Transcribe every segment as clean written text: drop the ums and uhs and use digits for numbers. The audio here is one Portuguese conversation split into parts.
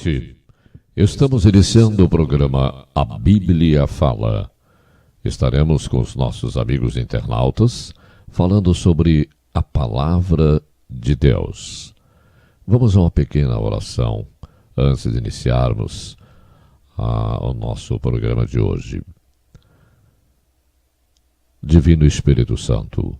noite. Estamos iniciando o programa A Bíblia Fala. Estaremos com os nossos amigos internautas falando sobre a Palavra de Deus. Vamos a uma pequena oração antes de iniciarmos o nosso programa de hoje. Divino Espírito Santo,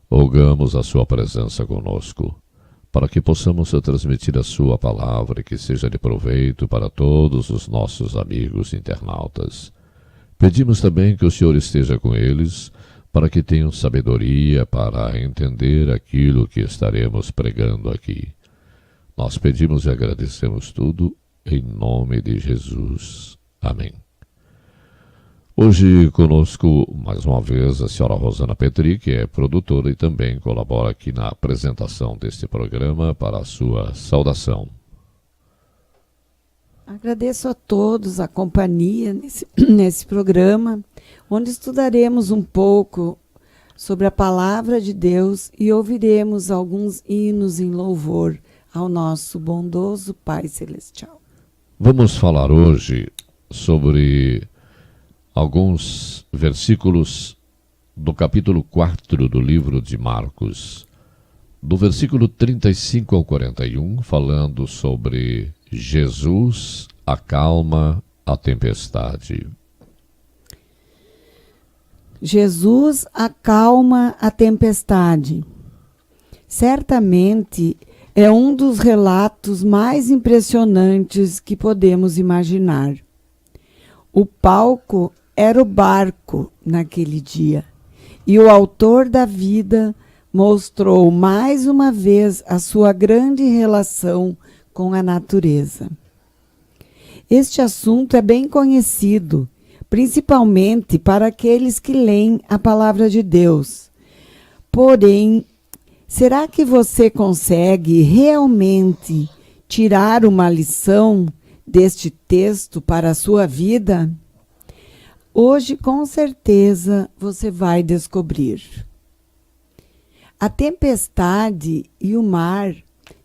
rogamos a sua presença conosco, para que possamos transmitir a sua palavra e que seja de proveito para todos os nossos amigos internautas. Pedimos também que o Senhor esteja com eles, para que tenham sabedoria para entender aquilo que estaremos pregando aqui. Nós pedimos e agradecemos tudo em nome de Jesus. Amém. Hoje conosco, mais uma vez, a senhora Rosana Petri, que é produtora e também colabora aqui na apresentação deste programa, para a sua saudação. Agradeço a todos a companhia nesse programa, onde estudaremos um pouco sobre a Palavra de Deus e ouviremos alguns hinos em louvor ao nosso bondoso Pai Celestial. Vamos falar hoje sobre alguns versículos do capítulo 4 do livro de Marcos, do versículo 35 ao 41, falando sobre Jesus acalma a tempestade. Jesus acalma a tempestade. Certamente é um dos relatos mais impressionantes que podemos imaginar. O palco era o barco naquele dia, e o autor da vida mostrou mais uma vez a sua grande relação com a natureza. Este assunto é bem conhecido, principalmente para aqueles que leem a palavra de Deus. Porém, será que você consegue realmente tirar uma lição deste texto para a sua vida? Hoje, com certeza, você vai descobrir. A tempestade e o mar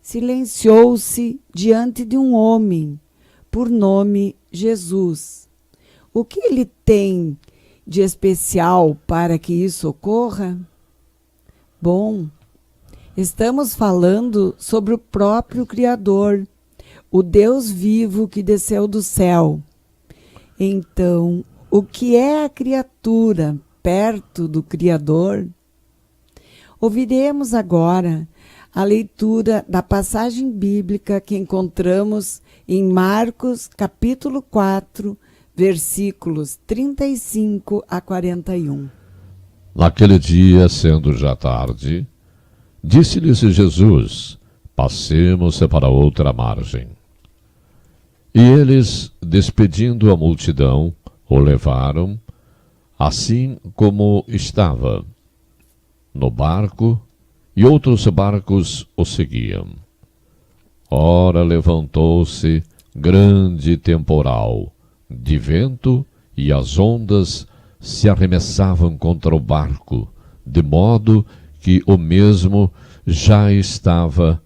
silenciou-se diante de um homem, por nome Jesus. O que ele tem de especial para que isso ocorra? Bom, estamos falando sobre o próprio Criador, o Deus vivo que desceu do céu. Então, o que é a criatura perto do Criador? Ouviremos agora a leitura da passagem bíblica que encontramos em Marcos, capítulo 4, versículos 35 a 41. Naquele dia, sendo já tarde, disse-lhes Jesus: passemos para outra margem. E eles, despedindo a multidão, o levaram, assim como estava, no barco, e outros barcos o seguiam. Ora, levantou-se grande temporal de vento, e as ondas se arremessavam contra o barco, de modo que o mesmo já estava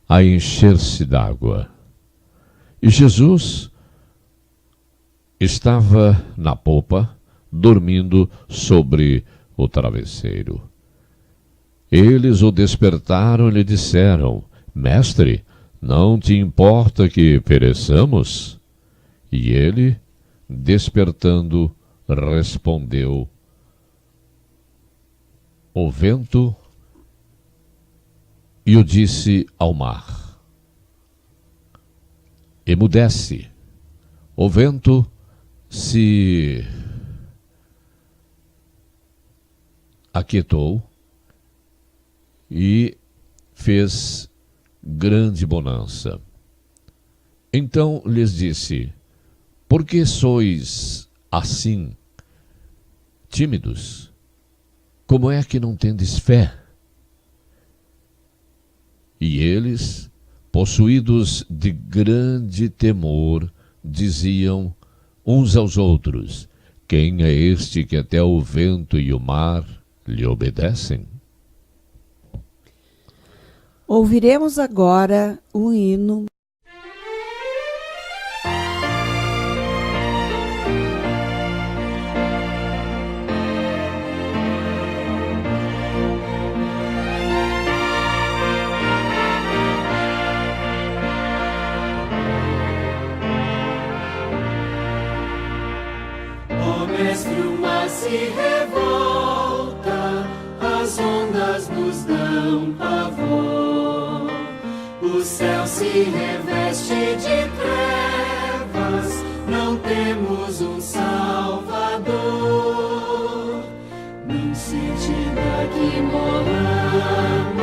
a encher-se d'água. E Jesus estava na popa, dormindo sobre o travesseiro. Eles o despertaram e lhe disseram: Mestre, não te importa que pereçamos? E ele, despertando, respondeu: o vento, e o disse ao mar: emudece. O vento se aquietou e fez grande bonança. Então lhes disse: por que sois assim tímidos? Como é que não tendes fé? E eles, possuídos de grande temor, diziam uns aos outros: quem é este que até o vento e o mar lhe obedecem? Ouviremos agora um hino. um pavor. O céu se reveste de trevas, não temos um Salvador. Não sentida que morramos,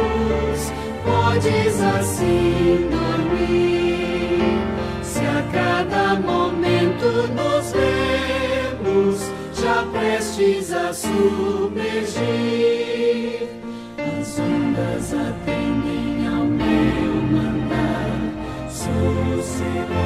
podes assim dormir. Se a cada momento nos vemos, já prestes a submergir, as ondas atendem ao meu mandar. Sossegado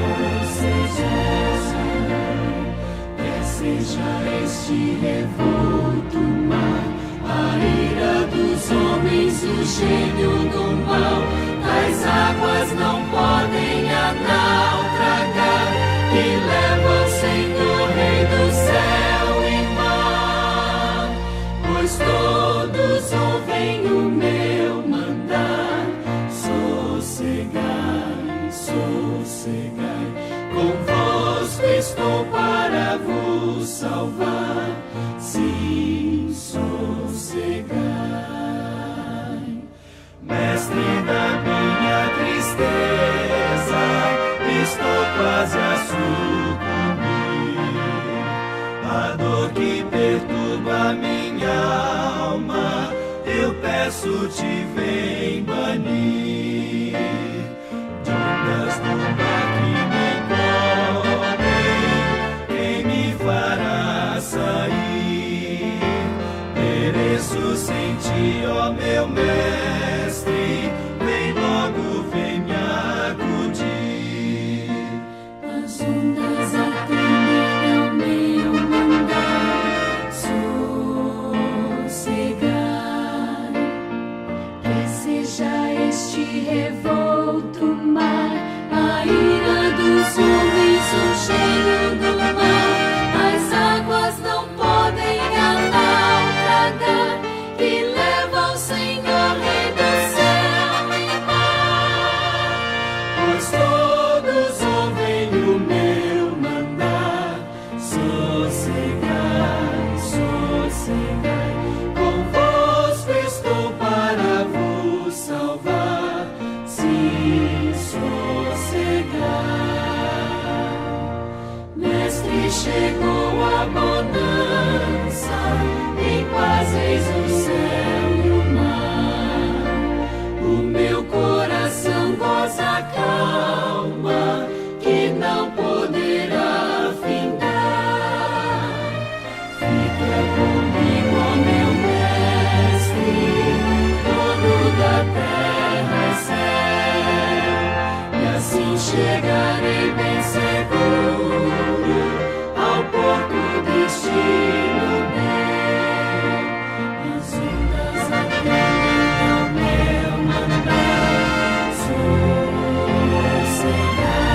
seja este revolto mar, a ira dos homens, o gênio do mal. As águas não podem a naufragar, que leva o Senhor, Rei do céu e mar. Pois todos ouvem o meu mandar. Sossegai, sossegai, convosco estou para vos salvar. Sim, sossegai. Mestre da minha tristeza, estou quase a sucumbir. A dor que perturba minha alma, eu peço-te, vem banir. De ondas do mar que me cobrem, quem me fará sair? Pereço sem ti, ó meu mestre, vem logo, vem me acudir. As ondas atendem ao meu mandar. Sossegai, que seja este revolto mar, a ira dos homens, o cheiro do mal. As águas não podem a naufragar, que leva o Senhor, Rei do céu e mar. Pois todos ouvem o meu mandar. Sossegai, sossegai, convosco estou para vos salvar. Sim, sossegai. Mestre, chegou a bonança, em paz eis o céu e o mar. O meu coração goza calma, que não poderá findar. Fica comigo, ó meu mestre, dono da terra e céu, e assim chegarei bem seguro ao porto destino meu. As ondas atendem ao meu mandar. Sossegai,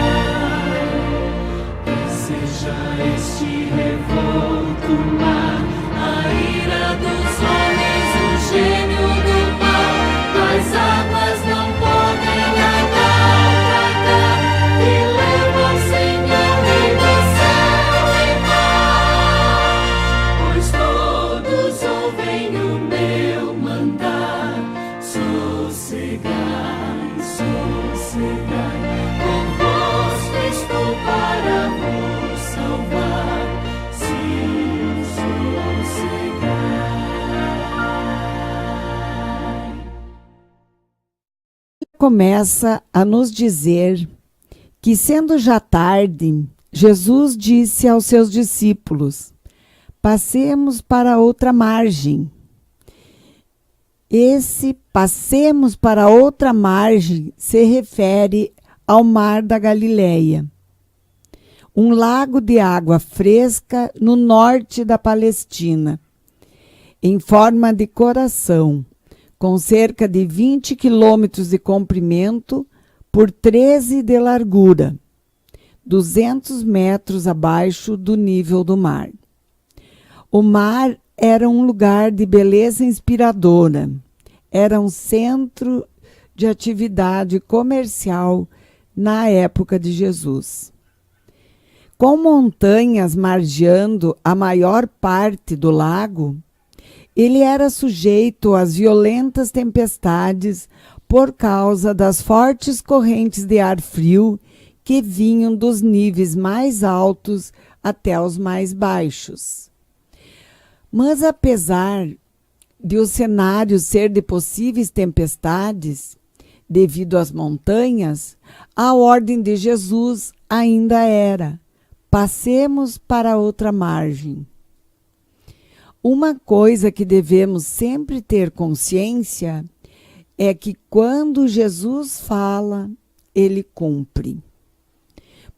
que seja este revolto mar, a ira dos homens, o gênio do mal. As águas não podem a naufragar, que leva o Senhor, Rei do céu e mar. Pois todos ouvem o meu mandar. Sossegai, sossegai, convosco estou para vos salvar. Sim, sossegai. Começa a nos dizer que, sendo já tarde, Jesus disse aos seus discípulos: passemos para outra margem. Esse passemos para outra margem se refere ao Mar da Galileia, um lago de água fresca no norte da Palestina, em forma de coração, com cerca de 20 quilômetros de comprimento por 13 de largura, 200 metros abaixo do nível do mar. O mar era um lugar de beleza inspiradora, era um centro de atividade comercial na época de Jesus. Com montanhas margeando a maior parte do lago Ele era sujeito às violentas tempestades por causa das fortes correntes de ar frio que vinham dos níveis mais altos até os mais baixos. Mas apesar de o cenário ser de possíveis tempestades, devido às montanhas, a ordem de Jesus ainda era: passemos para outra margem. Uma coisa que devemos sempre ter consciência é que quando Jesus fala, ele cumpre.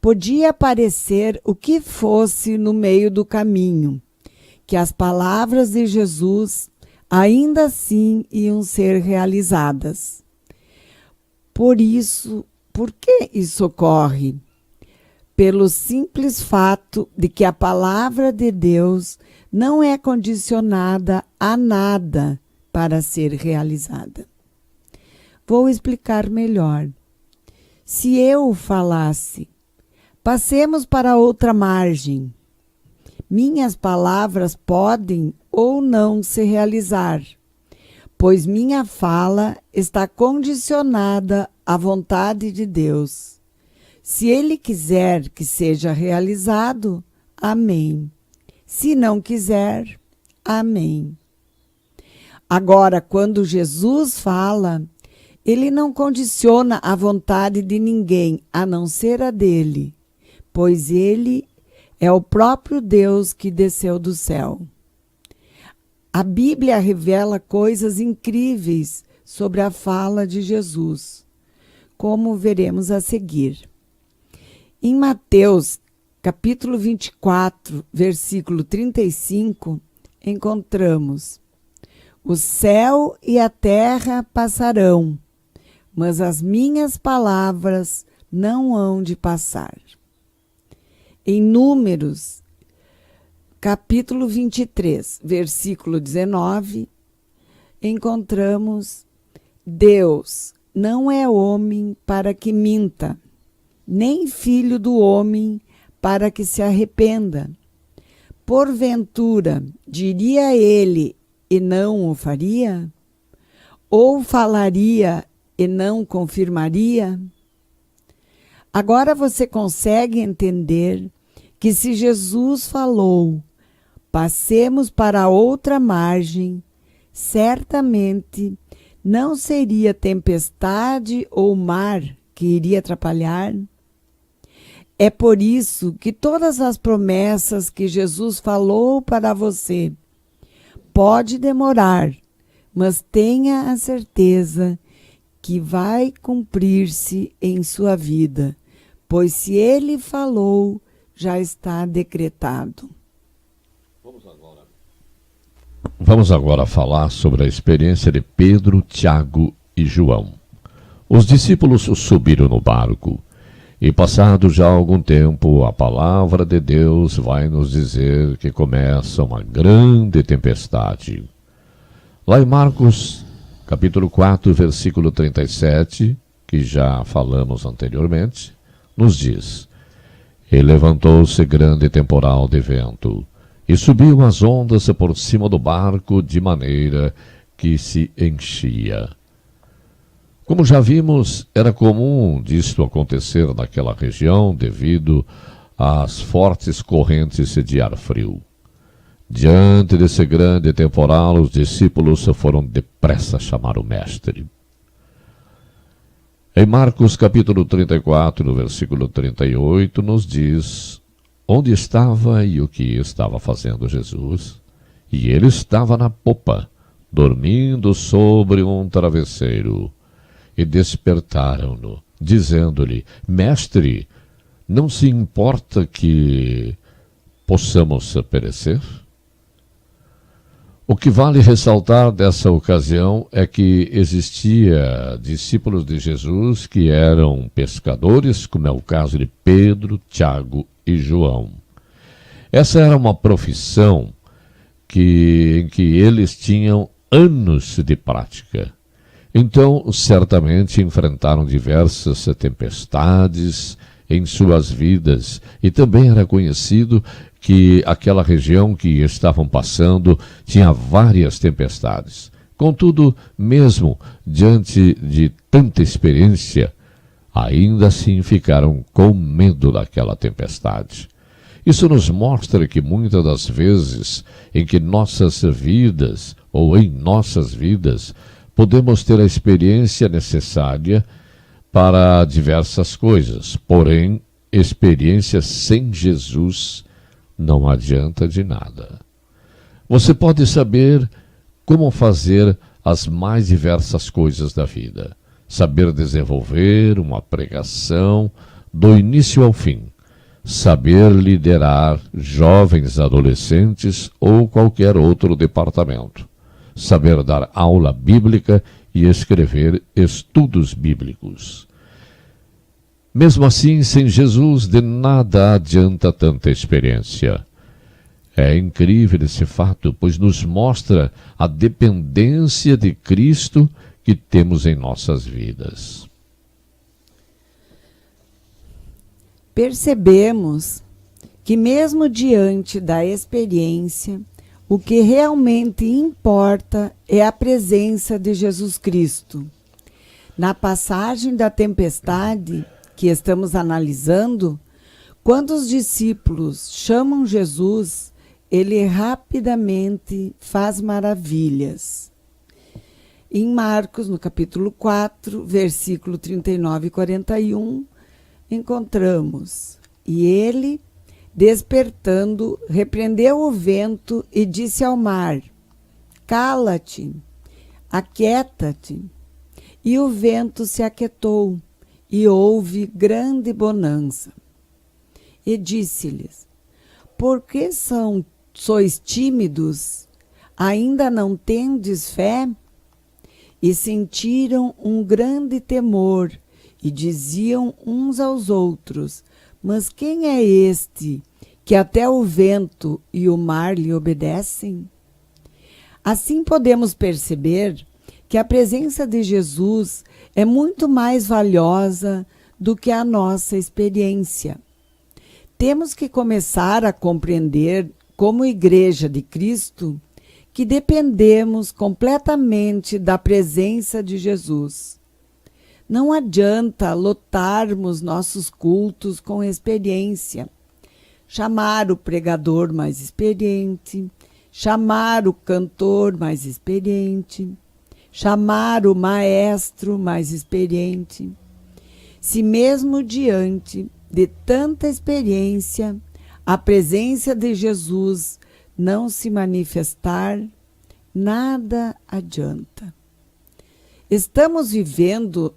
Podia parecer o que fosse no meio do caminho, que as palavras de Jesus ainda assim iam ser realizadas. Por que isso ocorre? Pelo simples fato de que a palavra de Deus não é condicionada a nada para ser realizada. Vou explicar melhor. Se eu falasse, passemos para outra margem, minhas palavras podem ou não se realizar, pois minha fala está condicionada à vontade de Deus. Se Ele quiser que seja realizado, amém. Se não quiser, amém. Agora, quando Jesus fala, ele não condiciona a vontade de ninguém, a não ser a dele, pois ele é o próprio Deus que desceu do céu. A Bíblia revela coisas incríveis sobre a fala de Jesus, como veremos a seguir. Em Mateus, capítulo 24, versículo 35, encontramos: o céu e a terra passarão, mas as minhas palavras não hão de passar. Em Números, capítulo 23, versículo 19, encontramos: Deus não é homem para que minta, nem filho do homem para que se arrependa. Porventura, diria ele e não o faria? Ou falaria e não confirmaria? Agora você consegue entender que se Jesus falou, passemos para outra margem, certamente não seria tempestade ou mar que iria atrapalhar? É por isso que todas as promessas que Jesus falou para você pode demorar, mas tenha a certeza que vai cumprir-se em sua vida, pois se ele falou, já está decretado. Vamos agora falar sobre a experiência de Pedro, Tiago e João. Os discípulos subiram no barco e, passado já algum tempo, a palavra de Deus vai nos dizer que começa uma grande tempestade. Lá em Marcos, capítulo 4, versículo 37, que já falamos anteriormente, nos diz: e levantou-se grande temporal de vento, e subiam as ondas por cima do barco, de maneira que se enchia. Como já vimos, era comum disto acontecer naquela região devido às fortes correntes de ar frio. Diante desse grande temporal, os discípulos foram depressa chamar o mestre. Em Marcos capítulo 34, no versículo 38, nos diz onde estava e o que estava fazendo Jesus. E ele estava na popa, dormindo sobre um travesseiro. E despertaram-no, dizendo-lhe: Mestre, não se importa que possamos perecer? O que vale ressaltar dessa ocasião é que existia discípulos de Jesus que eram pescadores, como é o caso de Pedro, Tiago e João. Essa era uma profissão em que eles tinham anos de prática. Então, certamente enfrentaram diversas tempestades em suas vidas, e também era conhecido que aquela região que estavam passando tinha várias tempestades. Contudo, mesmo diante de tanta experiência, ainda assim ficaram com medo daquela tempestade. Isso nos mostra que muitas das vezes em que nossas vidas, ou em nossas vidas, podemos ter a experiência necessária para diversas coisas, porém, experiência sem Jesus não adianta de nada. Você pode saber como fazer as mais diversas coisas da vida, saber desenvolver uma pregação do início ao fim, saber liderar jovens, adolescentes ou qualquer outro departamento, saber dar aula bíblica e escrever estudos bíblicos. Mesmo assim, sem Jesus, de nada adianta tanta experiência. É incrível esse fato, pois nos mostra a dependência de Cristo que temos em nossas vidas. Percebemos que mesmo diante da experiência, o que realmente importa é a presença de Jesus Cristo. Na passagem da tempestade que estamos analisando, quando os discípulos chamam Jesus, ele rapidamente faz maravilhas. Em Marcos, no capítulo 4, versículo 39 e 41, encontramos: e ele, despertando, repreendeu o vento e disse ao mar: cala-te, aquieta-te. E o vento se aquietou, e houve grande bonança. E disse-lhes: por que sois tímidos? Ainda não tendes fé? E sentiram um grande temor, e diziam uns aos outros: mas quem é este que até o vento e o mar lhe obedecem? Assim podemos perceber que a presença de Jesus é muito mais valiosa do que a nossa experiência. Temos que começar a compreender, como Igreja de Cristo, que dependemos completamente da presença de Jesus. Não adianta lotarmos nossos cultos com experiência, chamar o pregador mais experiente, chamar o cantor mais experiente, chamar o maestro mais experiente. Se mesmo diante de tanta experiência, a presença de Jesus não se manifestar, nada adianta. Estamos vivendo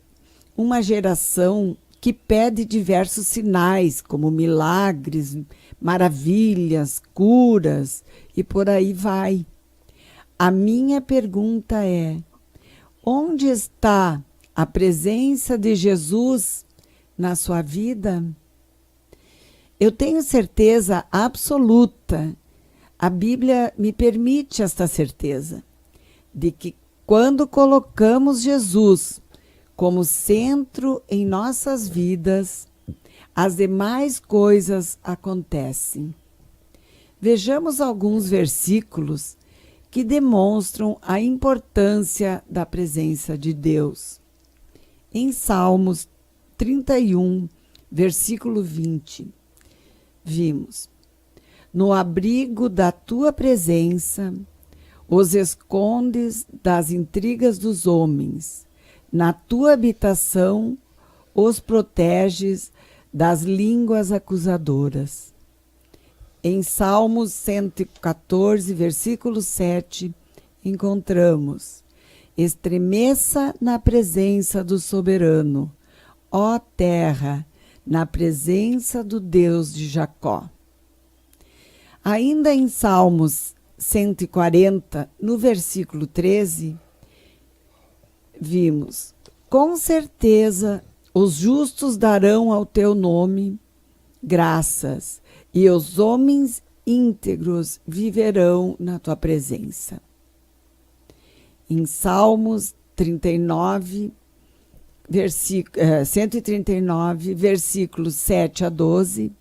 uma geração que pede diversos sinais, como milagres, maravilhas, curas e por aí vai. A minha pergunta é: onde está a presença de Jesus na sua vida? Eu tenho certeza absoluta, a Bíblia me permite esta certeza, de que quando colocamos Jesus como centro em nossas vidas, as demais coisas acontecem. Vejamos alguns versículos que demonstram a importância da presença de Deus. Em Salmos 31, versículo 20, vimos: no abrigo da tua presença, os escondes das intrigas dos homens. Na tua habitação, os proteges das línguas acusadoras. Em Salmos 114, versículo 7, encontramos: estremeça na presença do soberano, ó terra, na presença do Deus de Jacó. Ainda em Salmos 140, no versículo 13, vimos: com certeza os justos darão ao teu nome graças, e os homens íntegros viverão na tua presença. Em Salmos 39, 139, versículos 7 a 12,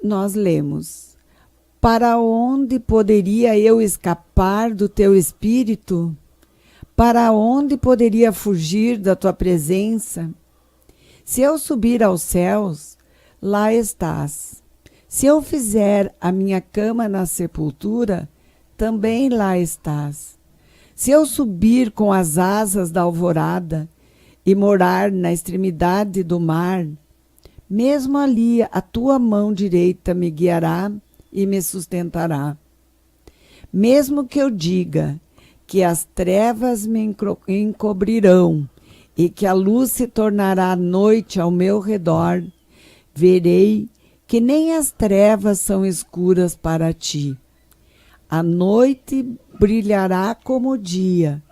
nós lemos: Para onde poderia eu escapar do teu espírito? Para onde poderia fugir da tua presença? Se eu subir aos céus, lá estás. Se eu fizer a minha cama na sepultura, também lá estás. Se eu subir com as asas da alvorada e morar na extremidade do mar, mesmo ali a tua mão direita me guiará e me sustentará. Mesmo que eu diga que as trevas me encobrirão e que a luz se tornará noite ao meu redor, verei que nem as trevas são escuras para ti. A noite brilhará como o dia,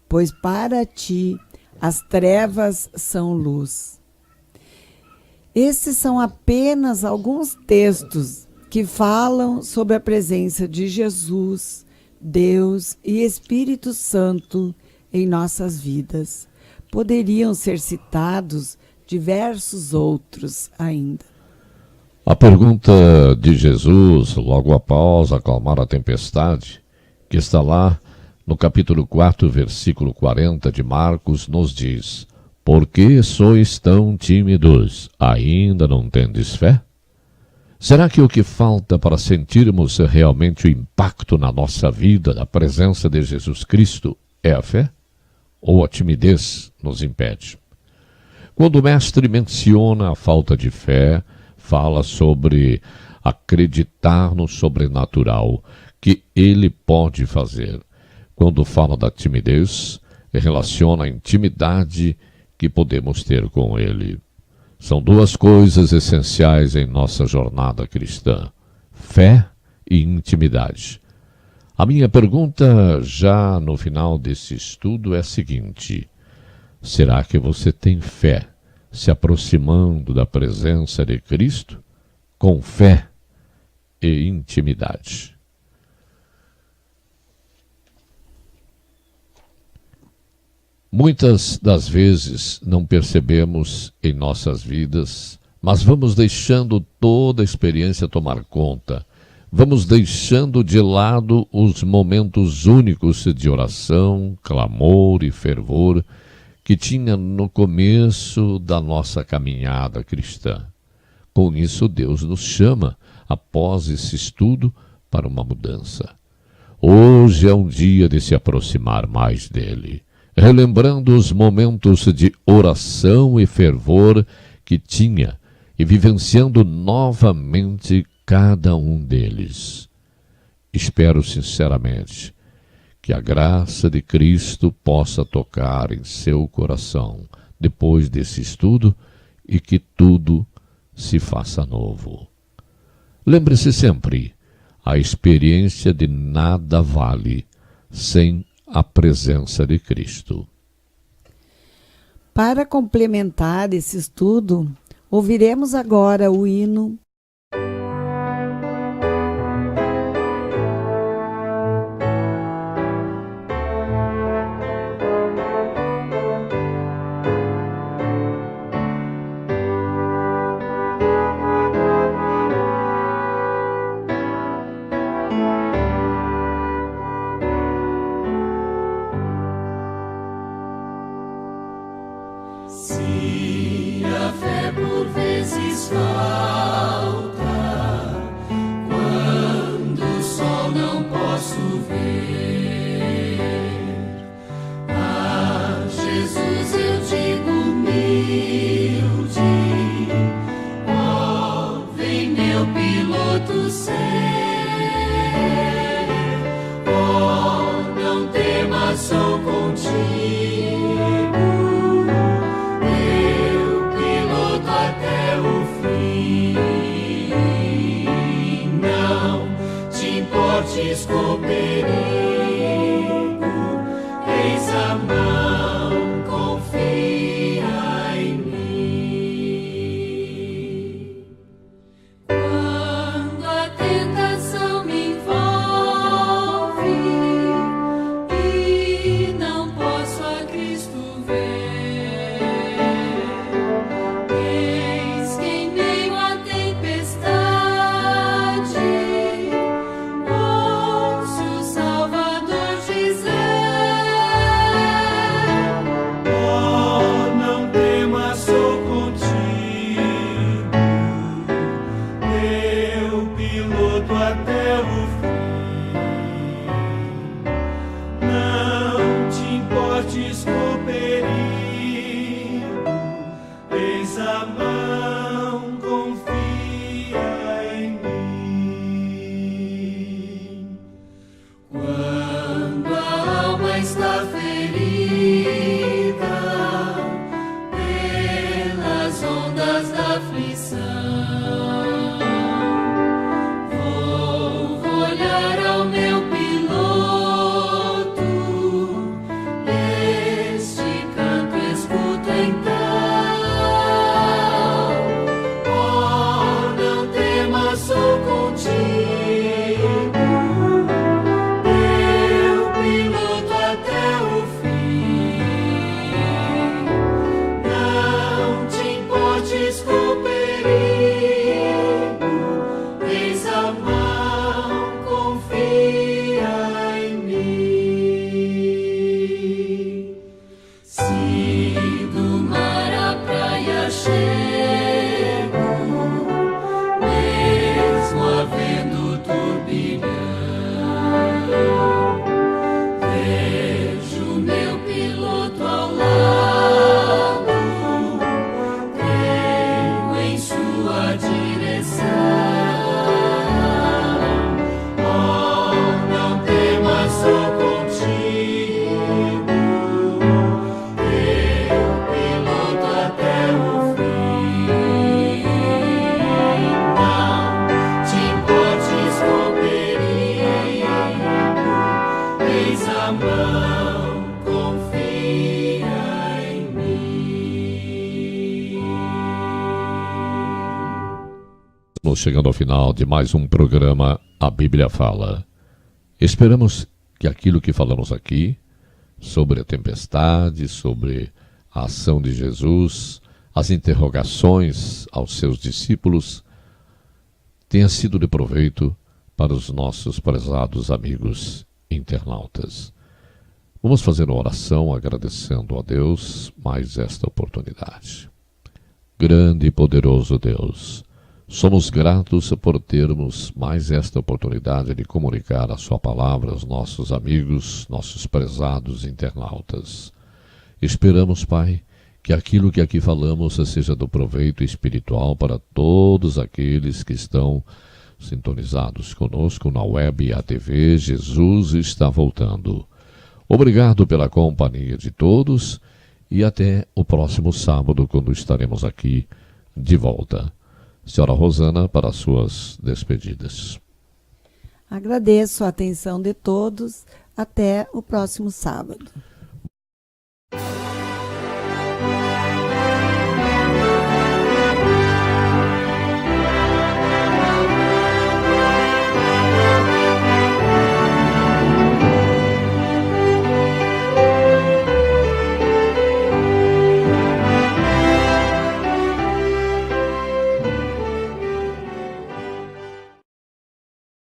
pois para ti as trevas são luz. Esses são apenas alguns textos que falam sobre a presença de Jesus, Deus e Espírito Santo em nossas vidas. Poderiam ser citados diversos outros ainda. A pergunta de Jesus, logo após acalmar a tempestade, que está lá no capítulo 4, versículo 40 de Marcos, nos diz: Por que sois tão tímidos? Ainda não tendes fé? Será que o que falta para sentirmos realmente o impacto na nossa vida da presença de Jesus Cristo é a fé? Ou a timidez nos impede? Quando o mestre menciona a falta de fé, fala sobre acreditar no sobrenatural que ele pode fazer. Quando fala da timidez, relaciona a intimidade que podemos ter com ele. São duas coisas essenciais em nossa jornada cristã: fé e intimidade. A minha pergunta, já no final desse estudo, é a seguinte: será que você tem fé se aproximando da presença de Cristo? Com fé e intimidade. Muitas das vezes não percebemos em nossas vidas, mas vamos deixando toda a experiência tomar conta. Vamos deixando de lado os momentos únicos de oração, clamor e fervor que tinha no começo da nossa caminhada cristã. Com isso, Deus nos chama, após esse estudo, para uma mudança. Hoje é um dia de se aproximar mais dele, relembrando os momentos de oração e fervor que tinha e vivenciando novamente cada um deles. Espero sinceramente que a graça de Cristo possa tocar em seu coração depois desse estudo e que tudo se faça novo. Lembre-se sempre, a experiência de nada vale sem a presença de Cristo. Para complementar esse estudo, ouviremos agora o hino Se a fé por vezes falta, quando o sol não posso ver, a Jesus eu digo humilde: ó, vem meu piloto ser, ó, não temas, sou contigo. Até o fim. Estamos chegando ao final de mais um programa A Bíblia Fala. Esperamos que aquilo que falamos aqui, sobre a tempestade, sobre a ação de Jesus, as interrogações aos seus discípulos, tenha sido de proveito para os nossos prezados amigos internautas. Vamos fazer uma oração agradecendo a Deus mais esta oportunidade. Grande e poderoso Deus, somos gratos por termos mais esta oportunidade de comunicar a sua palavra aos nossos amigos, nossos prezados internautas. Esperamos, Pai, que aquilo que aqui falamos seja do proveito espiritual para todos aqueles que estão sintonizados conosco na web e a TV. Jesus está voltando. Obrigado pela companhia de todos e até o próximo sábado, quando estaremos aqui de volta. Senhora Rosana, para as suas despedidas. Agradeço a atenção de todos. Até o próximo sábado.